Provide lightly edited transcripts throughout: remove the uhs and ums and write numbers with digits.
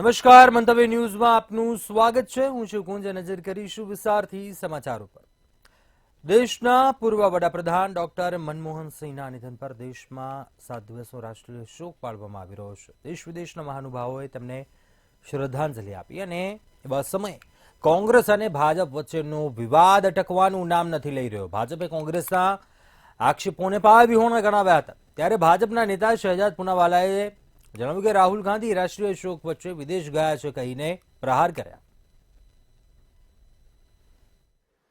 નમસ્કાર, મંતવ્ય ન્યૂઝમાં આપનું સ્વાગત છે. હું છું કુંજ. નજર કરીશું વિસ્તારથી સમાચારો પર. દેશના પૂર્વ વડાપ્રધાન ડોક્ટર મનમોહન સિંહના નિધન પર દેશમાં 7 દિવસનો રાષ્ટ્રીય શોક પાળવામાં આવી રહ્યો છે. દેશ વિદેશના મહાનુભાવોએ તેમને શ્રદ્ધાંજલિ આપી અને એવા સમયે કોંગ્રેસ અને ભાજપ વચ્ચેનો વિવાદ અટકવાનું નામ નથી લઈ રહ્યો. ભાજપે કોંગ્રેસના આક્ષેપોને પાયાવિહોણા ગણાવ્યા હતા. ત્યારે ભાજપના નેતા શહેજાદ પૂનાવાલાએ જણાવ્યું કે રાહુલ ગાંધી રાષ્ટ્રીય શોક વચ્ચે વિદેશ ગયા છે કહીને પ્રહાર કર્યા.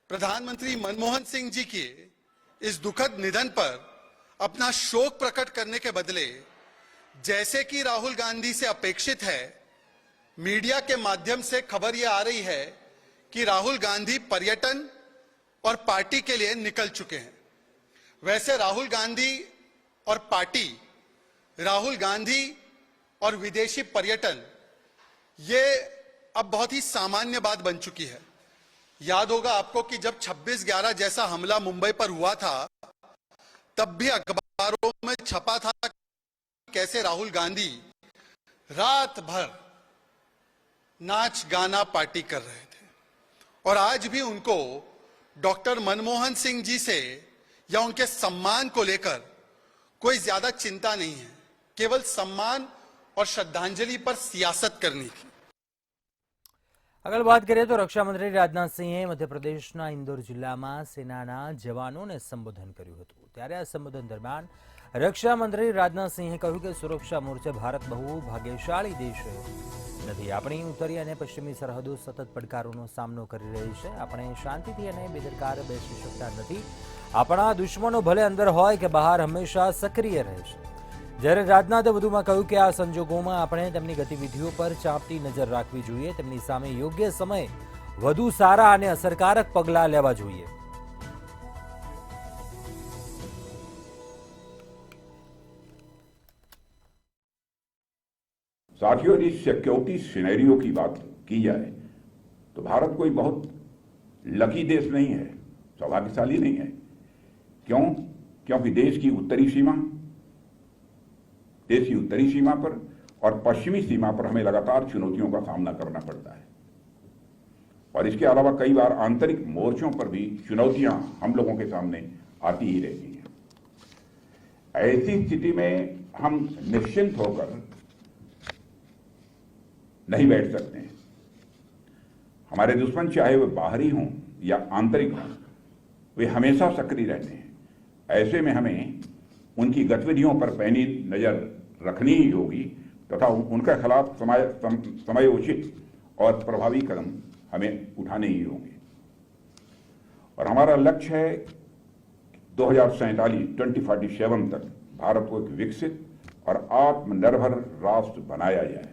प्रधानमंत्री मनमोहन सिंह जी के इस दुखद निधन पर अपना शोक प्रकट करने के बदले जैसे कि राहुल गांधी से अपेक्षित है, मीडिया के माध्यम से खबर यह आ रही है कि राहुल गांधी पर्यटन और पार्टी के लिए निकल चुके हैं। वैसे राहुल गांधी और पार्टी, राहुल गांधी और विदेशी पर्यटन ये अब बहुत ही सामान्य बात बन चुकी है। याद होगा आपको कि जब 26/11 जैसा हमला मुंबई पर हुआ था, तब भी अखबारों में छपा था कैसे राहुल गांधी रात भर नाच गाना पार्टी कर रहे थे। और आज भी उनको डॉक्टर मनमोहन सिंह जी से या उनके सम्मान को लेकर कोई ज्यादा चिंता नहीं है, केवल सम्मान और श्रद्धांजलि पर सियासत करनी थी। આગળ વાત કરીએ તો રક્ષા મંત્રી રાજનાથ સિંહે મધ્યપ્રદેશના ઇન્દોર જિલ્લામાં સેનાના જવાનોને સંબોધન કર્યું હતું. ત્યારે આ સંબોધન દરમિયાન રક્ષા મંત્રી રાજનાથ સિંહે કહ્યું કે સુરક્ષા મોરચે ભારત બહુ ભાગ્યશાળી દેશ નથી. આપણી ઉત્તરી અને પશ્ચિમી સરહદો સતત પડકારોનો સામનો કરી રહી છે. આપણે શાંતિથી અને બેદરકાર બેસી શકતા નથી. આપણા દુશ્મનો ભલે અંદર હોય કે બહાર હંમેશા સક્રિય રહે છે. જ્યારે રાજનાથે વધુમાં કહ્યું કે આ સંજોગોમાં આપણે તેમની ગતિવિધિઓ પર ચાંપતી નજર રાખવી જોઈએ. તેમની સામે યોગ્ય સમયે વધુ સારા અને અસરકારક પગલાં લેવા જોઈએ. साथियों, यदि सिक्योरिटी सिनेरियो की बात की जाए तो भारत कोई बहुत लकी देश नहीं है, सौभाग्यशाली नहीं है। क्यों? क्योंकि देश की उत्तरी सीमा पर और पश्चिमी सीमा पर हमें लगातार चुनौतियों का सामना करना पड़ता है और इसके अलावा कई बार आंतरिक मोर्चों पर भी चुनौतियां हम लोगों के सामने आती ही रहती हैं। ऐसी स्थिति में हम निश्चिंत होकर नहीं बैठ सकते हैं। हमारे दुश्मन चाहे वे बाहरी हों या आंतरिक हों, वे हमेशा सक्रिय रहते हैं। ऐसे में हमें उनकी गतिविधियों पर पैनी नजर रखनी ही होगी तथा उनके खिलाफ समयोचित और प्रभावी कदम हमें उठाने ही होंगे। और हमारा लक्ष्य है 2047 तक भारत को एक विकसित और आत्मनिर्भर राष्ट्र बनाया जाए।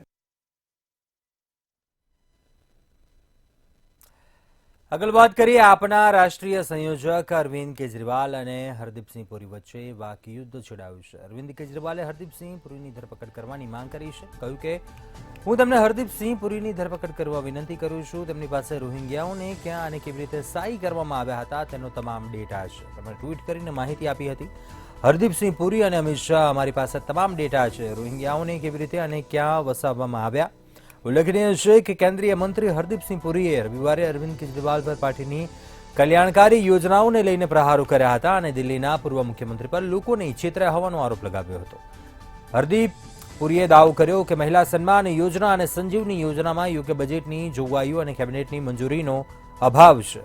આગળ વાત કરીએ આપના રાષ્ટ્રીય સંયોજક અરવિંદ કેજરીવાલ અને હરદીપસિંહ પુરી વચ્ચે વાકયુદ્ધ છેડાયું છે. અરવિંદ કેજરીવાલે હરદીપસિંહ પુરીની ધરપકડ કરવાની માંગ કરી છે. કહ્યું કે હું તેમને હરદીપસિંહ પુરીની ધરપકડ કરવા વિનંતી કરું છું. તેમની પાસે રોહિંગ્યાઓને ક્યાં અને કેવી રીતે સાઈ કરવામાં આવ્યા હતા તેનો તમામ ડેટા છે. તેમણે ટ્વીટ કરીને માહિતી આપી હતી. હરદીપસિંહ પુરી અને અમિત શાહ અમારી પાસે તમામ ડેટા છે. રોહિંગ્યાઓને કેવી રીતે અને ક્યાં વસાવવામાં આવ્યા. ઉલ્લેખનીય છે કે કેન્દ્રીય મંત્રી હરદીપસિંહ પુરીએ રવિવારે અરવિંદ કેજરીવાલ પર પાર્ટીની કલ્યાણકારી યોજનાઓને લઈને પ્રહારો કર્યા હતા અને દિલ્હીના પૂર્વ મુખ્યમંત્રી પર લોકોને છેતર્યા હોવાનો આરોપ લગાવ્યો હતો. હરદીપ પુરીએ દાવો કર્યો કે મહિલા સન્માન યોજના અને સંજીવની યોજનામાં યોગ્ય બજેટની જોગવાઈઓ અને કેબિનેટની મંજૂરીનો અભાવ છે.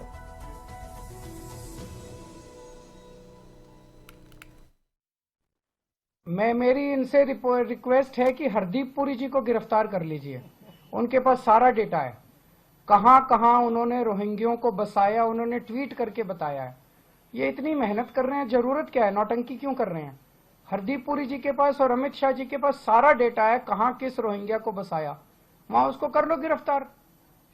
मेरी इनसे रिक्वेस्ट है कि हरदीप पुरी जी को गिरफ्तार कर लीजिए. उनके पास सारा डेटा है, कहां कहां उन्होंने रोहिंग्यों को बसाया, उन्होंने ट्वीट करके बताया है. ये इतनी मेहनत कर रहे हैं, जरूरत क्या है, नौटंकी क्यों कर रहे हैं? हरदीप पुरी जी के पास और अमित शाह जी के पास सारा डेटा है, कहां किस रोहिंग्या को बसाया, वहां उसको कर लो गिरफ्तार.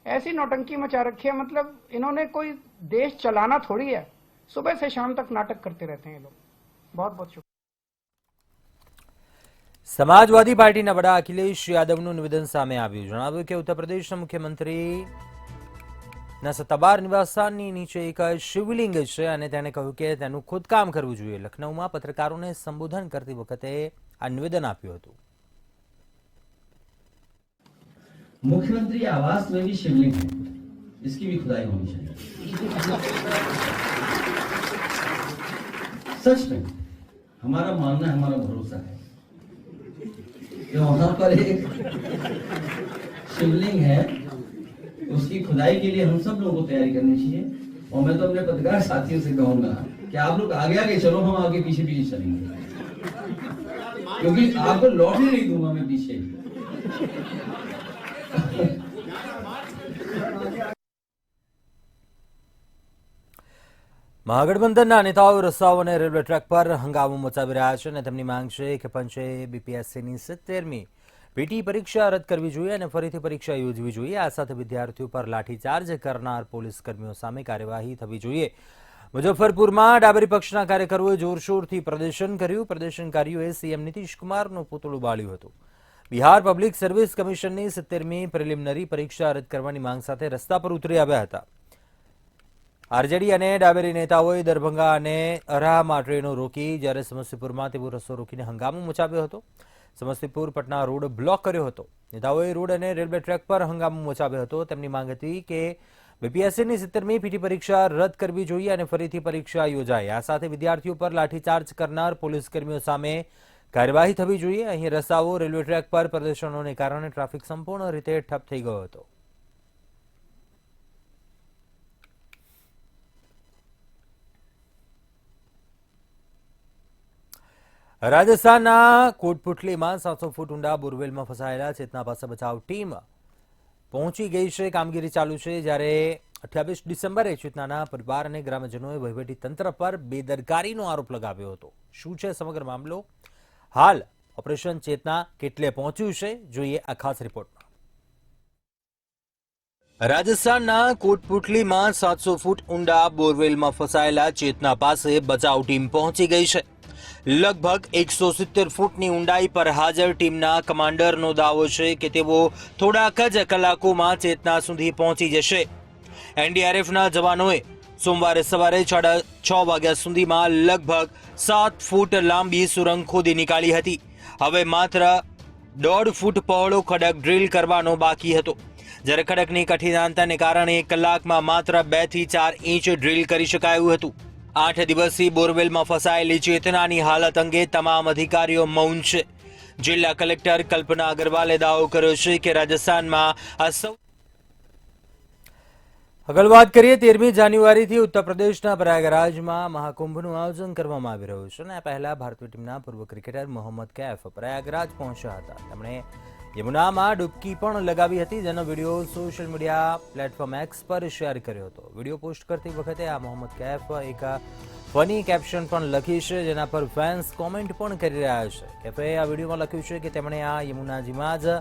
ऐसी नौटंकी मचा रखी है, मतलब इन्होंने कोई देश चलाना थोड़ी है. सुबह से शाम तक नाटक करते रहते हैं ये लोग. बहुत बहुत शुक्रिया. સમાજવાદી પાર્ટીના વડા અખિલેશ યાદવનું નિવેદન સામે આવ્યું. જણાવ્યું કે ઉત્તર પ્રદેશના મુખ્યમંત્રીના સત્તાવાર નિવાસસ્થાનની નીચે એક શિવલિંગ છે અને તેણે કહ્યું કે તેનું ખોદકામ કરવું જોઈએ. લખનૌમાં પત્રકારોને સંબોધન કરતી વખતે આ નિવેદન આપ્યું હતું. मुख्यमंत्री आवास में भी शिवलिंग है, इसकी भी खुदाई होनी चाहिए। सच में हमारा मानना है, हमारा भरोसा है कि वहां पर एक शिवलिंग है, उसकी खुदाई के लिए हम सब लोगों को तैयारी करनी चाहिए। और मैं तो अपने पत्रकार साथियों से कहूंगा कि आप लोग आगे आगे चलो, हम आगे पीछे पीछे चलेंगे, क्योंकि आपको लौट ही नहीं दूंगा मैं पीछे। મહાગઠબંધનના નેતાઓ રસ્તાઓ અને રેલવે ટ્રેક પર હંગામો મચાવી રહ્યા છે અને તેમની માંગ છે કે પંચે બીપીએસસીની 70મી પીટી પરીક્ષા રદ કરવી જોઈએ અને ફરીથી પરીક્ષા યોજવી જોઈએ. આ સાથે વિદ્યાર્થીઓ પર લાઠીચાર્જ કરનાર પોલીસ કર્મીઓ સામે કાર્યવાહી થવી જોઈએ. મુઝફ્ફરપુરમાં ડાબેરી પક્ષના કાર્યકરોએ જોરશોરથી પ્રદર્શન કર્યું. પ્રદર્શનકારીઓએ સીએમ નીતિશ કુમારનું પૂતળું બાળ્યું હતું. બિહાર પબ્લિક સર્વિસ કમિશનની 70મી પ્રિલિમિનરી પરીક્ષા રદ કરવાની માંગ સાથે રસ્તા પર ઉતરી આવ્યા હતા. આરજેડી અને ડાબેરી નેતાઓએ દરભંગા અને અરાહમાં ટ્રેનો રોકી, જ્યારે સમસ્તીપુરમાં તેવો રસ્તો રોકીને હંગામો મચાવ્યો હતો. સમસ્તીપુર પટના રોડ બ્લોક કર્યો હતો. નેતાઓએ રોડ અને રેલવે ટ્રેક પર હંગામો મચાવ્યો હતો. તેમની માંગ હતી કે બીપીએસસીની 70મી પીટી પરીક્ષા રદ કરવી જોઈએ અને ફરીથી પરીક્ષા યોજાય. આ સાથે વિદ્યાર્થીઓ પર લાઠીચાર્જ કરનાર પોલીસ કર્મીઓ સામે કાર્યવાહી થવી જોઈએ. અહીં રસ્તાઓ, રેલવે ટ્રેક પર પ્રદર્શનોને કારણે ટ્રાફિક સંપૂર્ણ રીતે ઠપ થઈ ગયો હતો. રાજસ્થાનના કોટપુટલીમાં 700 ફૂટ ઊંડા બોરવેલમાં ફસાયેલા ચેતના પાસે બચાવ ટીમ પહોંચી ગઈ છે. કામગીરી ચાલુ છે, જ્યારે 28 ડિસેમ્બરે ચેતનાના પરિવાર અને ગ્રામજનોએ વહીવટી તંત્ર પર બેદરકારીનો આરોપ લગાવ્યો હતો. શું છે સમગ્ર મામલો? હાલ ઓપરેશન ચેતના કેટલે પહોંચ્યું છે, જોઈએ આ ખાસ રિપોર્ટમાં. રાજસ્થાનના કોટપુટલીમાં 700 ફૂટ ઊંડા બોરવેલમાં ફસાયેલા ચેતના પાસે બચાવ ટીમ પહોંચી ગઈ છે. લગભગ 170 ફૂટની ઊંડાઈ પર હાજર ટીમના કમાન્ડરનો દાવો છે કે તેઓ થોડાક જ કલાકોમાં ચેતના સુધી પહોંચી જશે. એનડીઆરએફના જવાનોએ સોમવારે સવારે 6:30 વાગ્યા સુધીમાં લગભગ 7 ફૂટ લાંબી સુરંગ ખોદી નીકાળી હતી. હવે માત્ર 1.5 ફૂટ પહોળો ખડક ડ્રીલ કરવાનો બાકી હતો. જ્યારે ખડકની કઠિનાતાને કારણે કલાકમાં માત્ર 2 થી 4 ઇંચ ડ્રીલ કરી શકાયું હતું. 8 દિવસથી બોરવેલમાં ફસાયેલી ચેતનાની હાલત અંગે તમામ અધિકારીઓ મૌન છે. જિલ્લા કલેક્ટર કલ્પના અગ્રવાલે દાવો કર્યો છે કે રાજસ્થાનમાં આગળ વાત કરીએ 13મી જાન્યુઆરીથી ઉત્તર પ્રદેશના પ્રયાગરાજમાં મહાકુંભનું આયોજન કરવામાં આવી રહ્યું છે. અને આ પહેલા ભારતીય ટીમના પૂર્વ ક્રિકેટર મોહમ્મદ કૈફ પ્રયાગરાજ પહોંચ્યા હતા. તેમણે યમુનામાં ડૂબકી પણ લગાવી હતી, જેનો video social media platform x પર શેર કર્યો હતો. વિડીયો પોસ્ટ કરતી વખતે આ મોહમ્મદ કૈફ એક ફની કેપ્શન પણ લખી છે, જેના પર ફેન્સ કોમેન્ટ પણ કરી રહ્યા છે. કૈફે આ વિડીયોમાં લખ્યું છે કે તેમણે આ યમુનાજીમાં જ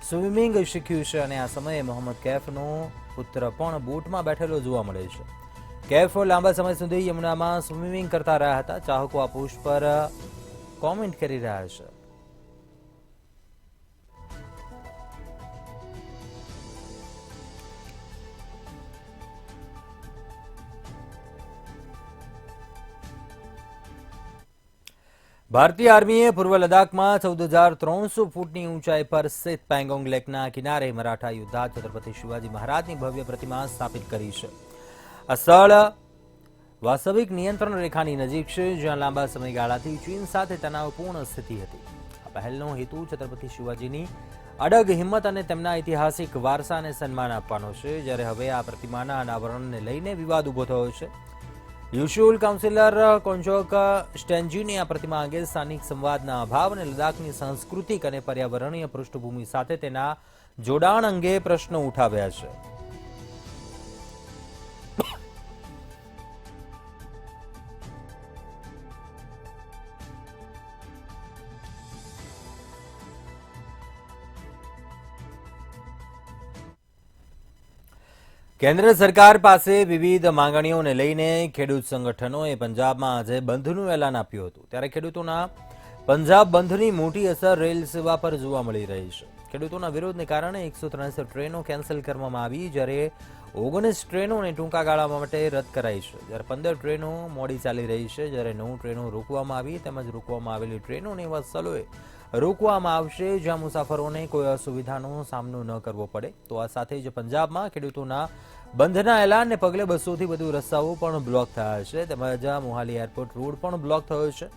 સ્વિમિંગ શીખ્યું છે અને આ સમયે મોહમ્મદ કૈફનો પુત્ર પણ બોટમાં બેઠેલો જોવા મળે છે. કૈફ લાંબા સમય સુધી યમુનામાં સ્વિમિંગ કરતા રહ્યા હતા. ચાહકો આ પોસ્ટ પર કોમેન્ટ કરી રહ્યા છે. ભારતીય આર્મીએ પૂર્વ લદ્દાખમાં 14,300 ફૂટની ઊંચાઈ પર સ્થિત પેંગોંગ લેકના કિનારે મરાઠા યોદ્ધા છત્રપતિ શિવાજી મહારાજની ભવ્ય પ્રતિમા સ્થાપિત કરી છે. આ સ્થળ વાસ્તવિક નિયંત્રણ રેખાની નજીક છે, જ્યાં લાંબા સમયગાળાથી ચીન સાથે તણાવપૂર્ણ સ્થિતિ હતી. આ પહેલનો હેતુ છત્રપતિ શિવાજીની અડગ હિંમત અને તેમના ઐતિહાસિક વારસાને સન્માન આપવાનો છે. જ્યારે હવે આ પ્રતિમાના અનાવરણને લઈને વિવાદ ઉભો થયો છે. યુશુલ કાઉન્સિલર કોન્જોક સ્ટેન્જીની આ પ્રતિમા અંગે સ્થાનિક સંવાદના અભાવ અને લદ્દાખની સાંસ્કૃતિક અને પર્યાવરણીય પૃષ્ઠભૂમિ સાથે તેના જોડાણ અંગે પ્રશ્નો ઉઠાવ્યા છે. કેન્દ્ર સરકાર પાસે વિવિધ માંગણીઓને લઈને ખેડૂત સંગઠનોએ પંજાબમાં આજે બંધનું એલાન આપ્યું હતું. ત્યારે ખેડૂતોના પંજાબ બંધની મોટી અસર રેલ સેવા પર જોવા મળી રહી છે. ખેડૂતોના વિરોધને કારણે 163 ટ્રેનો કેન્સલ કરવામાં આવી, જ્યારે 19 ટ્રેનોને ટૂંકા ગાળા માટે રદ કરાઈ છે. જ્યારે 15 ટ્રેનો મોડી ચાલી રહી છે, જ્યારે 9 ટ્રેનો રોકવામાં આવી, તેમજ રોકવામાં આવેલી ટ્રેનોને એવા સ્થળોએ રોકવામાં આવશે, જ્યાં મુસાફરોને કોઈ અસુવિધાનો સામનો ન કરવો પડે. તો આ સાથે જ પંજાબમાં ખેડૂતોના બંધના એલાનને પગલે 200થી વધુ રસ્તાઓ પણ બ્લોક થયા છે. તેમજ મોહાલી એરપોર્ટ રોડ પણ બ્લોક થયો છે.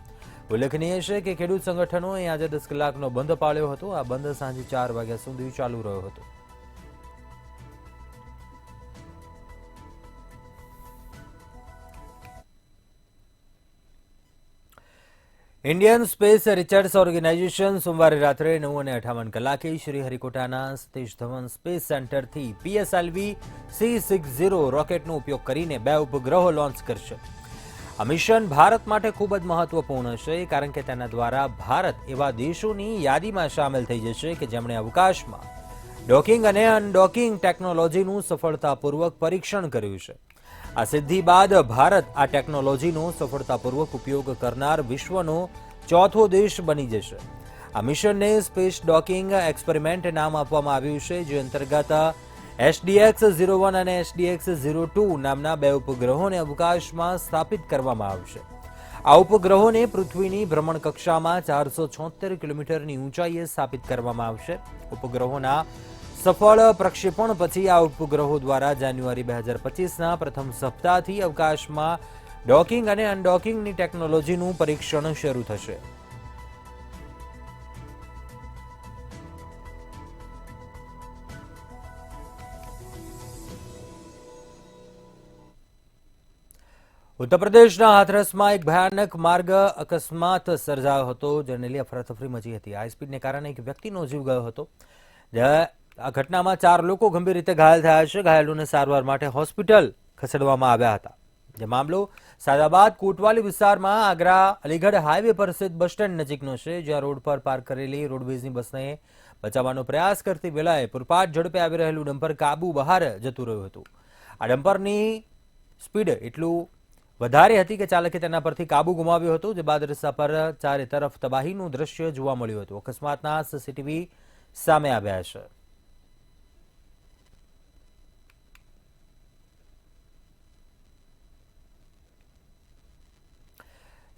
ઉલ્લેખનીય છે કે ખેડૂત સંગઠનોએ આજે 10 કલાકનો બંધ પાળ્યો હતો. આ બંધ સાંજે 4 વાગ્યા સુધી ચાલુ રહ્યો હતો. ઇન્ડિયન સ્પેસ રિસર્ચ ઓર્ગેનાઇઝેશન સોમવારે રાત્રે 9:58 કલાકે શ્રીહરિકોટાના સતીશ ધવન સ્પેસ સેન્ટરથી PSLV C60 રોકેટનો ઉપયોગ કરીને 2 ઉપગ્રહો લોન્ચ કરશે. આ મિશન ભારત માટે ખૂબ જ મહત્વપૂર્ણ છે, કારણ કે તેના દ્વારા ભારત એવા દેશોની યાદીમાં સામેલ થઈ જશે કે જેમણે અવકાશમાં ડોકિંગ અને અનડોકિંગ ટેકનોલોજીનું સફળતાપૂર્વક પરીક્ષણ કર્યું છે. આ સિદ્ધિ બાદ ભારત આ ટેકનોલોજીનો સફળતાપૂર્વક ઉપયોગ કરનાર વિશ્વનો 4થો દેશ બની જશે. આ મિશનને સ્પેસ ડોકિંગ એક્સપેરિમેન્ટ નામ આપવામાં આવ્યું છે, જે અંતર્ગત SDX-01 અને SDX-02 નામના 2 ઉપગ્રહોને અવકાશમાં સ્થાપિત કરવામાં આવશે. આ ઉપગ્રહોને પૃથ્વીની ભ્રમણકક્ષામાં 476 કિલોમીટરની ઊંચાઈએ સ્થાપિત કરવામાં આવશે. ઉપગ્રહોના સફળ પ્રક્ષેપણ પછી આ ઉપગ્રહો દ્વારા જાન્યુઆરી 2025ના પ્રથમ સપ્તાહથી અવકાશમાં ડોકિંગ અને અનડોકિંગની ટેકનોલોજીનું પરીક્ષણ શરૂ થશે. ઉત્તર પ્રદેશના હાથરસમાં એક ભયાનક માર્ગ અકસ્માત સર્જાયો હતો, જેને લઈ અફરાતફરી મચી હતી. હાઈ સ્પીડને કારણે એક વ્યક્તિનો જીવ ગયો હતો. આ ઘટનામાં 4 લોકો ગંભીર રીતે ઘાયલ થયા છે. ઘાયલોને સારવાર માટે હોસ્પિટલ ખસેડવામાં આવ્યા હતા. જે મામલો સાદાબાદ કોટવાલી વિસ્તારમાં આગ્રા અલીગઢ હાઈવે પર સ્થિત બસ સ્ટેન્ડ નજીકનો છે, જ્યાં રોડ પર પાર્ક કરેલી રોડવેઝની બસને બચાવવાનો પ્રયાસ કરતી વેળાએ પૂરપાટ ઝડપે આવી રહેલું ડમ્પર કાબુ બહાર જતું રહ્યું હતું. આ ડમ્પરની સ્પીડ એટલું વધારે હતી કે ચાલકે તેના પરથી કાબુ ગુમાવ્યો હતો, જે બાદ રસ્તા પર ચારે તરફ તબાહીનું દ્રશ્ય જોવા મળ્યું હતું. અકસ્માતના CCTV સામે આવ્યા છે.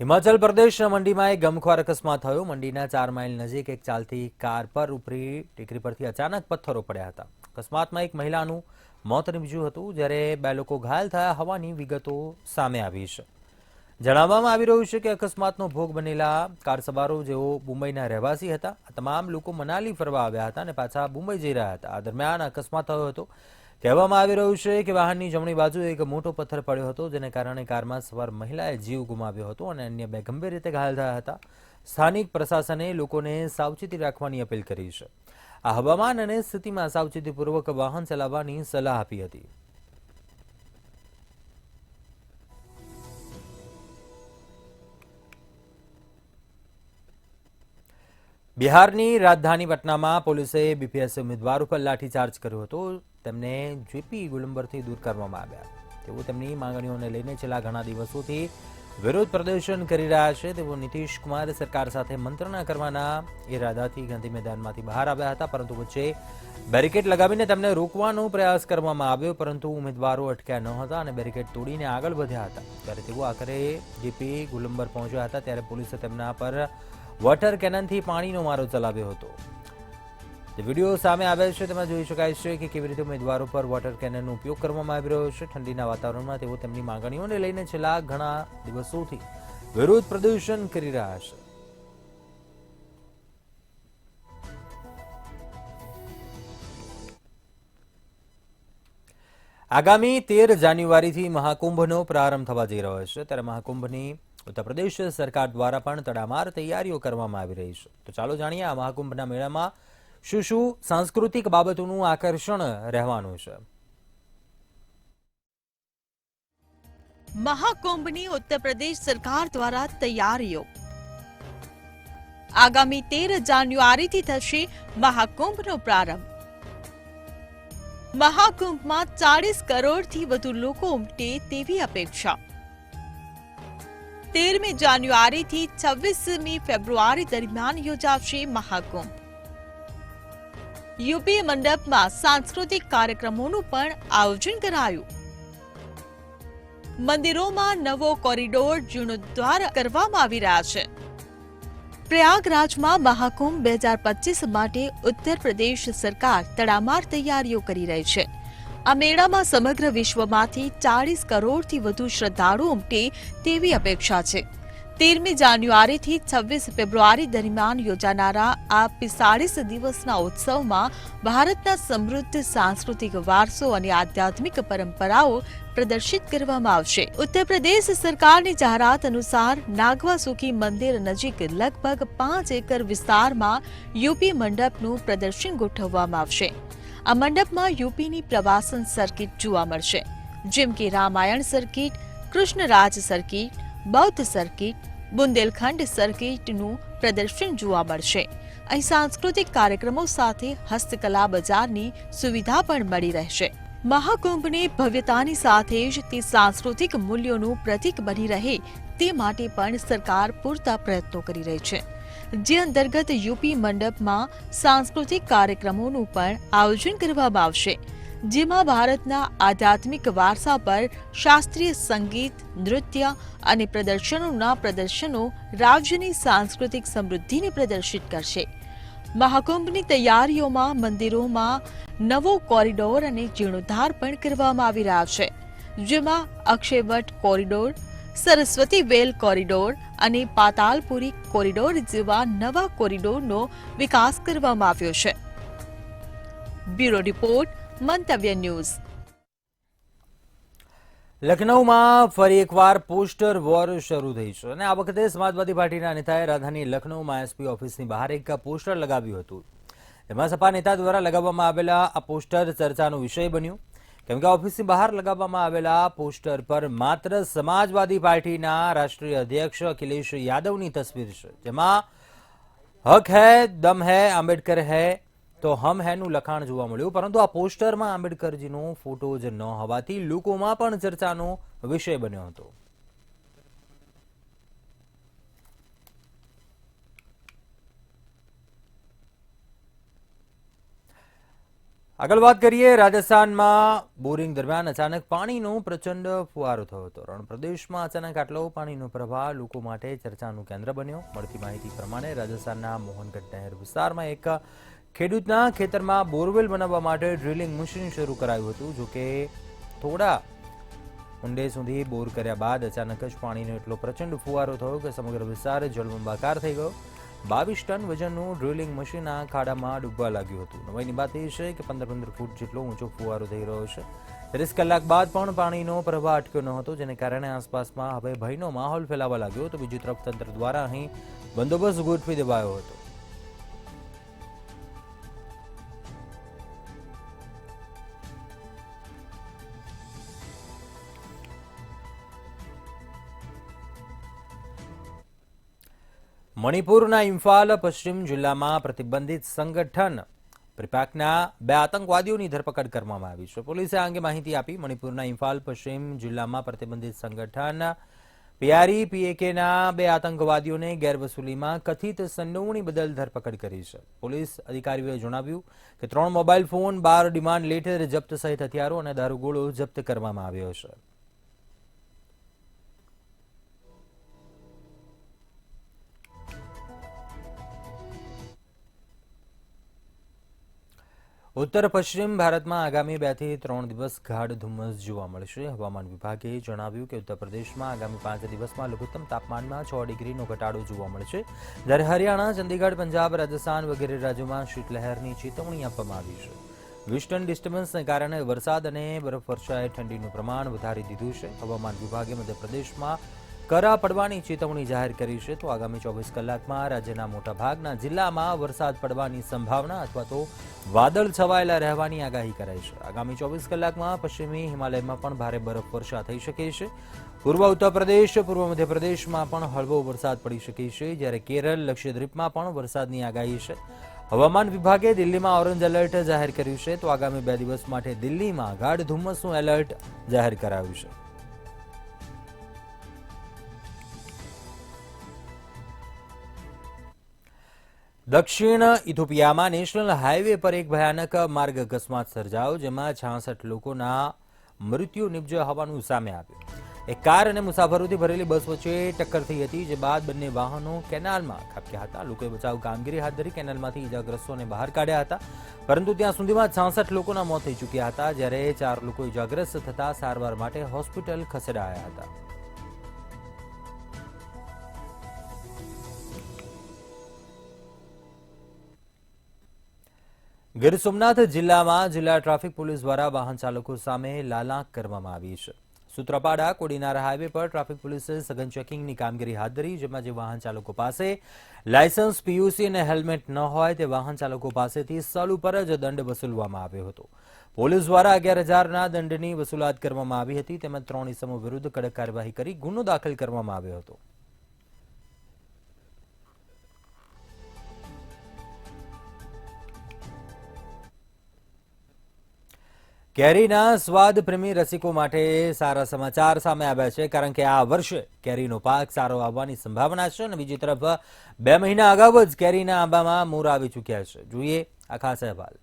હિમાચલ પ્રદેશના મંડીમાં એક ગમખ્વાર અકસ્માત થયો. મંડીના 4 માઇલ નજીક એક ચાલતી કાર પર ઉપરી ટેકરી પરથી અચાનક પથ્થરો પડ્યા હતા. અકસ્માતમાં એક મહિલાનું મોત નીપજ્યું હતું, જ્યારે 2 લોકો ઘાયલ થયા હોવાની વિગતો સામે આવી છે. જણાવવામાં આવી રહ્યું છે કે અકસ્માતનો ભોગ બનેલા કાર સવારો જેઓ મુંબઈના રહેવાસી હતા. આ તમામ લોકો મનાલી ફરવા આવ્યા હતા અને પાછા મુંબઈ જઈ રહ્યા હતા. આ દરમિયાન અકસ્માત થયો હતો. કહેવામાં આવી રહ્યું છે કે વાહનની જમણી બાજુ એક મોટો પથ્થર પડ્યો હતો, જેને કારણે કારમાં સવાર મહિલાએ જીવ ગુમાવ્યો હતો અને અન્ય 2 ગંભીર રીતે ઘાયલ થયા હતા. સ્થાનિક પ્રશાસને લોકોને સાવચેતી રાખવાની અપીલ કરી છે. આ હવામાન અને સ્થિતિમાં સાવચેતીપૂર્વક વાહન ચલાવવાની સલાહ આપી હતી. બિહારની રાજધાની પટનામાં પોલીસે BPS ઉમેદવાર ઉપર લાઠીચાર્જ કર્યો હતો. તેમને JP ગોલંબરથી દૂર કરવામાં આવ્યા. તેઓ તેમની માંગણીઓને લઈને છેલ્લા ઘણા દિવસોથી વિરોધ પ્રદર્શન કરી રહ્યા છે. તેઓ નીતિશ કુમાર સરકાર સાથે મંત્રણા કરવાના ઇરાદાથી ગાંધી મેદાનમાંથી બહાર આવ્યા હતા, પરંતુ વચ્ચે બેરિકેડ લગાવીને તેમને રોકવાનો પ્રયાસ કરવામાં આવ્યો, પરંતુ ઉમેદવારો અટક્યા ન હતા અને બેરિકેડ તોડીને આગળ વધ્યા હતા. ત્યારે તેઓ આખરે JP ગોલંબર પહોંચ્યા હતા, ત્યારે પોલીસે તેમના પર વોટર કેનનથી પાણીનો મારો ચલાવ્યો હતો. જે વિડીયો સામે આવ્યા છે તેમાં જોઈ શકાય છે કે કેવી રીતે ઉમેદવારો પર વોટર કેનનનો ઉપયોગ કરવામાં આવી રહ્યો છે. ઠંડીના વાતાવરણમાં તેઓ તેમની માંગણીઓને લઈને છેલ્લા ઘણા દિવસોથી વિરોધ પ્રદર્શન કરી રહ્યા છે. આગામી 13 જાન્યુઆરીથી મહાકુંભનો પ્રારંભ થવા જઈ રહ્યો છે. ત્યારે મહાકુંભની ઉત્તર પ્રદેશ સરકાર દ્વારા પણ તડામાર તૈયારીઓ કરવામાં આવી રહી છે. તો ચાલો જાણીએ આ મહાકુંભના મેળામાં શું શું સાંસ્કૃતિક બાબતોનું આકર્ષણ રહેવાનું છે. મહાકુંભની ઉત્તર પ્રદેશ સરકાર દ્વારા તૈયારીઓ. આગામી 13 જાન્યુઆરીથી થશે મહાકુંભનો પ્રારંભ. મહાકુંભમાં 40 કરોડથી વધુ લોકો ઉમટે તેવી અપેક્ષા. 13મી જાન્યુઆરીથી 26મી ફેબ્રુઆરી દરમિયાન યોજાશે મહાકુંભ. યુપી મંડપમાં સાંસ્કૃતિક કાર્યક્રમોનું પણ આયોજન કરાયું. મંદિરોમાં નવો કોરિડોર જીર્ણોદ્ધાર કરવામાં આવી રહ્યા છે. પ્રયાગરાજમાં મહાકુંભ 2025 માટે ઉત્તર પ્રદેશ સરકાર તડામાર તૈયારીઓ કરી રહી છે. આ મેળામાં સમગ્ર વિશ્વમાંથી 40 કરોડથી વધુ શ્રદ્ધાળુઓ ઉમટે તેવી અપેક્ષા છે. 13મી જાન્યુઆરીથી 26 ફેબ્રુઆરી દરમિયાન યોજાનારા આ 45 દિવસના ઉત્સવમાં ભારતના સમૃદ્ધ સાંસ્કૃતિક વારસો અને આધ્યાત્મિક પરંપરાઓ પ્રદર્શિત કરવામાં આવશે. ઉત્તર પ્રદેશ સરકારની જાહેરાત અનુસાર નાગવા સુખી મંદિર નજીક લગભગ 5 એકર વિસ્તારમાં યુપી મંડપનું પ્રદર્શન ગોઠવવામાં આવશે. આ મંડપમાં યુપીની પ્રવાસન સર્કિટ જોવા મળશે, જેમ કે રામાયણ સર્કિટ, કૃષ્ણરાજ સર્કિટ, બૌદ્ધ સર્કિટ, બુંદેલખંડ સર્કિટનું પ્રદર્શન જોવા મળશે. અહીં સાંસ્કૃતિક કાર્યક્રમો સાથે હસ્તકલા બજારની સુવિધા પણ મળી રહેશે. મહાકુંભની ભવ્યતાની સાથે જ તે સાંસ્કૃતિક મૂલ્યોનું પ્રતીક બની રહે તે માટે પણ સરકાર પૂરતા પ્રયત્નો કરી રહી છે, જે અંતર્ગત યુપી મંડપમાં સાંસ્કૃતિક કાર્યક્રમોનું પણ આયોજન કરવામાં આવશે, જેમાં ભારતના આધ્યાત્મિક વારસા પર શાસ્ત્રીય સંગીત, નૃત્ય અને પ્રદર્શનો રાજ્યની સાંસ્કૃતિક સમૃદ્ધિને પ્રદર્શિત કરશે. મહાકુંભની તૈયારીઓમાં મંદિરોમાં નવો કોરિડોર અને જીર્ણોદ્ધાર પણ કરવામાં આવી રહ્યા છે, જેમાં અક્ષયવટ કોરિડોર, સરસ્વતી વેલ કોરિડોર અને પાતાલપુરી કોરિડોર જેવા નવા કોરિડોરનો વિકાસ કરવામાં આવ્યો છે. બ્યુરો રિપોર્ટ, મંતવ્ય ન્યૂઝ. લખનૌમાં ફરી એકવાર પોસ્ટર વોર શરૂ થઈ છે અને આ વખતે સમાજવાદી પાર્ટીના નેતાએ રાજધાની લખનૌમાં એસપી ઓફિસની બહાર એક પોસ્ટર લગાવ્યું હતું. એમાં સપા નેતા દ્વારા લગાવવામાં આવેલા આ પોસ્ટર ચર્ચાનો વિષય બન્યું, કેમ કે ઓફિસની બહાર લગાવવામાં આવેલા પોસ્ટર પર માત્ર સમાજવાદી પાર્ટીના રાષ્ટ્રીય અધ્યક્ષ અખિલેશ યાદવની તસવીર છે, જેમાં હક હૈ, દમ હૈ, આંબેડકર હૈ તો હમ હેનું લખાણ જોવા મળ્યું. પરંતુ આ પોસ્ટરમાં આંબેડકરજીનો ફોટો જ ન હોવાથી લોકોમાં પણ ચર્ચાનો વિષય બન્યો હતો. આગળ વાત કરીએ, રાજસ્થાનમાં બોરિંગ દરમિયાન અચાનક પાણીનો પ્રચંડ ફુવારો થયો હતો. રણ પ્રદેશમાં અચાનક આટલો પાણીનો પ્રવાહ લોકો માટે ચર્ચાનું કેન્દ્ર બન્યો. મળતી માહિતી પ્રમાણે રાજસ્થાનના મોહનગઢ નહેર વિસ્તારમાં એક ખેડૂતના ખેતરમાં બોરવેલ બનાવવા માટે ડ્રિલિંગ મશીન શરૂ કરાયું હતું. જોકે થોડા ઊંડે સુધી બોર કર્યા બાદ અચાનક જ પાણીનો એટલો પ્રચંડ ફુવારો થયો કે સમગ્ર વિસ્તાર જળબંબાકાર થઈ ગયો. 22 ટન વજનનું ડ્રિલિંગ મશીન આ ખાડામાં ડૂબવા લાગ્યું હતું. નવાઈની વાત એ છે કે 15 ફૂટ જેટલો ઊંચો ફુવારો થઈ રહ્યો છે. 30 કલાક બાદ પણ પાણીનો પ્રવાહ અટક્યો ન હતો, જેને કારણે આસપાસમાં હવે ભયનો માહોલ ફેલાવા લાગ્યો. તો બીજી તરફ તંત્ર દ્વારા અહીં બંદોબસ્ત ગોઠવી દેવાયો હતો. મણિપુરના ઇમ્ફાલ પશ્ચિમ જિલ્લામાં પ્રતિબંધિત સંગઠન પ્રિપાકના 2 આતંકવાદીઓની ધરપકડ કરવામાં આવી છે. પોલીસે આ અંગે માહિતી આપી. મણિપુરના ઇમ્ફાલ પશ્ચિમ જિલ્લામાં પ્રતિબંધિત સંગઠન PRE-PAKના 2 આતંકવાદીઓને ગેરવસૂલીમાં કથિત સંડોવણી બદલ ધરપકડ કરી છે. પોલીસ અધિકારીઓએ જણાવ્યું કે 3 મોબાઈલ ફોન, 12 ડિમાન્ડ લેટર જપ્ત સહિત હથિયારો અને દારૂગોળો જપ્ત કરવામાં આવ્યો છે. ઉત્તર પશ્ચિમ ભારતમાં આગામી 2 થી 3 દિવસ ગાઢ ધુમ્મસ જોવા મળશે. હવામાન વિભાગે જણાવ્યું કે ઉત્તર પ્રદેશમાં આગામી 5 દિવસમાં લઘુત્તમ તાપમાનમાં 6 ડિગ્રીનો ઘટાડો જોવા મળશે. જ્યારે હરિયાણા, ચંદીગઢ, પંજાબ, રાજસ્થાન વગેરે રાજ્યોમાં શીતલહેરની ચેતવણી આપવામાં આવી છે. વેસ્ટર્ન ડિસ્ટર્બન્સને કારણે વરસાદ અને બરફવર્ષાએ ઠંડીનું પ્રમાણ વધારી દીધું છે. હવામાન વિભાગે મધ્યપ્રદેશમાં કરા પડવાની ચેતવણી જાહેર કરી છે. તો આગામી 24 કલાકમાં રાજ્યના મોટાભાગના જિલ્લામાં વરસાદ પડવાની સંભાવના અથવા તો વાદળ છવાયેલા રહેવાની આગાહી કરાઈ છે. આગામી 24 કલાકમાં પશ્ચિમી હિમાલયમાં પણ ભારે બરફવર્ષા થઈ શકે છે. પૂર્વ ઉત્તર પ્રદેશ, પૂર્વ મધ્યપ્રદેશમાં પણ હળવો વરસાદ પડી શકે છે. જ્યારે કેરળ, લક્ષદ્વીપમાં પણ વરસાદની આગાહી છે. હવામાન વિભાગે દિલ્હીમાં ઓરેન્જ એલર્ટ જાહેર કર્યું છે. તો આગામી 2 દિવસ માટે દિલ્હીમાં ગાઢ ધુમ્મસનું એલર્ટ જાહેર કરાયું છે. દક્ષિણ ઇથોપિયામાં નેશનલ હાઈવે પર એક ભયાનક માર્ગ અકસ્માત સર્જાયો, જેમાં 66 લોકોના મૃત્યુ નિપજ્યા હોવાનું સામે આવ્યું. એક કાર અને મુસાફરોથી ભરેલી બસ વચ્ચે ટક્કર થઈ હતી, જે બાદ બંને વાહનો કેનાલમાં ખાબક્યા હતા. લોકોએ બચાવ કામગીરી હાથ ધરી કેનાલમાંથી ઇજાગ્રસ્તોને બહાર કાઢ્યા હતા, પરંતુ ત્યાં સુધીમાં 66 લોકોના મોત થઈ ચૂક્યા હતા, જ્યારે 4 લોકો ઇજાગ્રસ્ત થતા સારવાર માટે હોસ્પિટલ ખસેડાયા હતા. ગીર સોમનાથ જિલ્લામાં જિલ્લા ટ્રાફિક પોલીસ દ્વારા વાહન ચાલકો સામે લાલાંક કરવામાં આવી છે. સૂત્રાપાડા કોડીનાર હાઈવે પર ટ્રાફિક પોલીસે સઘન ચેકિંગની કામગીરી હાથ ધરી, જેમાં જે વાહન ચાલકો પાસે લાયસન્સ, પીયુસી અને હેલ્મેટ ન હોય તે વાહન ચાલકો પાસેથી સ્થળ ઉપર જ દંડ વસૂલવામાં આવ્યો હતો. પોલીસ દ્વારા 11,000ના દંડની વસૂલાત કરવામાં આવી હતી, તેમજ 3 ઇસમો વિરુદ્ધ કડક કાર્યવાહી કરી ગુનો દાખલ કરવામાં આવ્યો હતો. કેરીના સ્વાદ પ્રેમી રસિકો માટે સારા સમાચાર સામે આવ્યા છે, કારણ કે આ વર્ષે કેરીનો પાક સારો આવવાની સંભાવના છે અને બીજી તરફ 2 મહિના અગાઉ જ કેરીના આંબામાં મોર આવી ચૂક્યા છે. જોઈએ આ ખાસ અહેવાલ.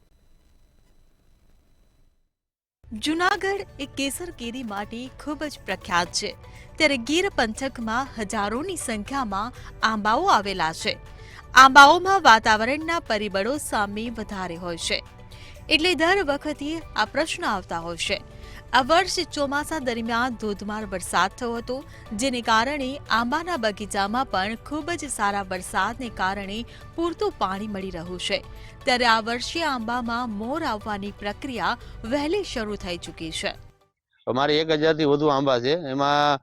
જૂનાગઢ એ કેસર કેરી માટે ખૂબ જ પ્રખ્યાત છે, ત્યારે ગીર પંથકમાં હજારોની સંખ્યામાં આંબાઓ આવેલા છે. આંબાઓમાં વાતાવરણના પરિબળો સામે વધારે હોય છે, એટલે દર વખતે આ પ્રશ્ન આવતા હોય છે. આ વર્ષે ચોમાસા દરમિયાન ધોધમાર વરસાદ થયો હતો, જેને કારણે આંબાના બગીચામાં પણ ખૂબ જ સારા વરસાદને કારણે પૂરતું પાણી મળી રહ્યું છે. ત્યારે આ વર્ષે આંબામાં મોર આવવાની પ્રક્રિયા વહેલી શરૂ થઈ ચૂકી છે. અમારે 1000 થી વધુ આંબા છે. એમાં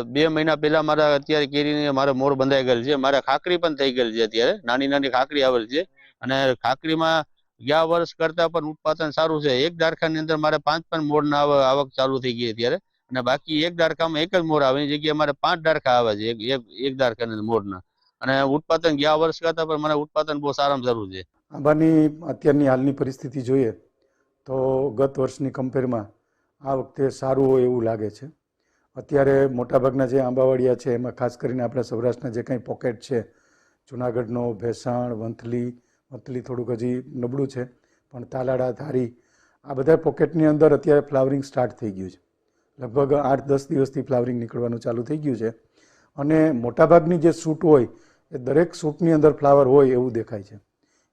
2 મહિના પહેલા મારા અત્યારે કેરીને મારો મોર બંધાઈ ગયેલ છે. મારા ખાકરી પણ થઈ ગયેલ છે. અત્યારે નાની નાની ખાકરી આવેલ છે અને ખાકરીમાં ગયા વર્ષ કરતા પણ ઉત્પાદન સારું છે. એક દારખાની અંદર મારે 5 મોરના આવક ચાલુ થઈ ગઈ અત્યારે, અને બાકી એક દારખામાં એક જ મોર આવે, એની જગ્યાએ મારે 5 દારખા આવે છે એક દારખાના મોરના, અને ઉત્પાદન ગયા વર્ષ કરતા પણ મને ઉત્પાદન બહુ સારામાં સારું છે. આંબાની અત્યારની હાલની પરિસ્થિતિ જોઈએ તો ગત વર્ષની કમ્પેરમાં આ વખતે સારું હોય એવું લાગે છે. અત્યારે મોટાભાગના જે આંબાવાડિયા છે એમાં ખાસ કરીને આપણા સૌરાષ્ટ્રના જે કંઈ પોકેટ છે, જૂનાગઢનો ભેસાણ, વંથલી થોડુંક હજી નબળું છે, પણ તાલાળા, ધારી, આ બધા પોકેટની અંદર અત્યારે ફ્લાવરિંગ સ્ટાર્ટ થઈ ગયું છે. લગભગ 8-10 દિવસથી ફ્લાવરિંગ નીકળવાનું ચાલુ થઈ ગયું છે, અને મોટાભાગની જે સૂટ હોય એ દરેક સૂટની અંદર ફ્લાવર હોય એવું દેખાય છે.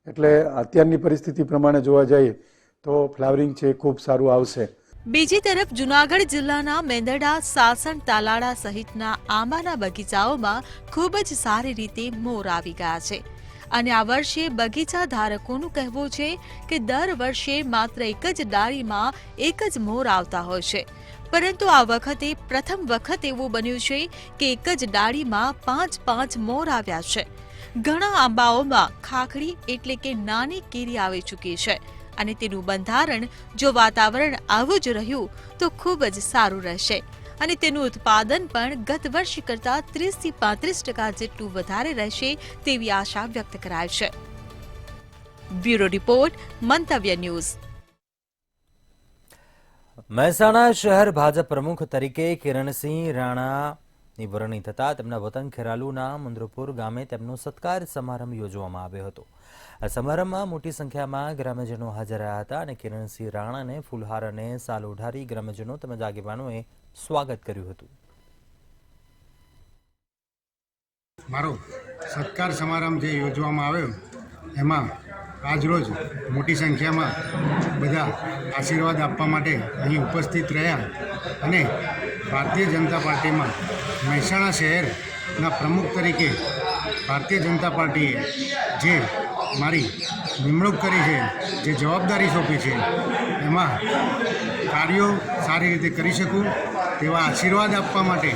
એટલે અત્યારની પરિસ્થિતિ પ્રમાણે જોવા જઈએ તો ફ્લાવરિંગ છે ખૂબ સારું આવશે. બીજી તરફ જૂનાગઢ જિલ્લાના મેંદરડા, સાસણ, તાલાળા સહિતના આંબાના બગીચાઓમાં ખૂબ જ સારી રીતે મોર આવી ગયા છે. અને આ વર્ષે બગીચા ધારકોનું કહેવું છે કે દર વર્ષે માત્ર એક જ ડાળીમાં એક જ મોર આવતા હોય છે, પરંતુ આ વખતે પ્રથમ વખત એવું બન્યું છે કે એક જ ડાળીમાં 5 મોર આવ્યા છે. ઘણા આંબાઓમાં ખાખડી એટલે કે નાની કેરી આવી ચૂકી છે, અને તેનું બંધારણ જો વાતાવરણ આવું જ રહ્યું તો ખૂબ જ સારું રહેશે, અને તેનું ઉત્પાદન પણ ગત વર્ષ કરતા 30 થી 35% જેટલું વધારે રહેશે તેવી આશા વ્યક્ત કરાય છે. બ્યુરો રિપોર્ટ, મંતવ્ય ન્યૂઝ. મહેસાણા શહેર ભાજપ પ્રમુખ તરીકે કિરણસિંહ રાણાની વરણી થતા તેમના વતન ખેરાલુના મુંદ્રપુર ગામે તેમનો સત્કાર સમારંભ યોજવામાં આવ્યો હતો. આ સમારંભમાં મોટી સંખ્યામાં ગ્રામજનો હાજર રહ્યા હતા, અને કિરણસિંહ રાણાને ફૂલહાર અને સાલ ઓઢારી ગ્રામજનો તેમજ આગેવાનોએ સ્વાગત કર્યું હતું. મારો સત્કાર સમારંભ જે યોજવામાં આવ્યો એમાં આજરોજ મોટી સંખ્યામાં બધા આશીર્વાદ આપવા માટે અહીં ઉપસ્થિત રહ્યા, અને ભારતીય જનતા પાર્ટીમાં મહેસાણા શહેરના પ્રમુખ તરીકે ભારતીય જનતા પાર્ટીએ જે મારી નિમણૂક કરી છે, જે જવાબદારી સોંપી છે, એમાં કાર્યો સારી રીતે કરી શકું તેવા આશીર્વાદ આપવા માટે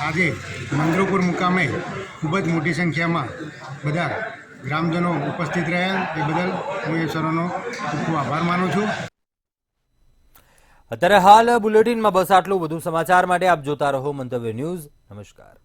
આજે મંદ્રપુર મુકામે ખૂબ જ મોટી સંખ્યામાં બધા ગ્રામજનો ઉપસ્થિત રહ્યા. એ બદલ હું એ સરોનો ખૂબ ખૂબ આભાર માનું છું. અત્યારે હાલ બુલેટિનમાં બસ આટલું. વધુ સમાચાર માટે આપ જોતા રહો મંતવ્ય ન્યૂઝ. નમસ્કાર.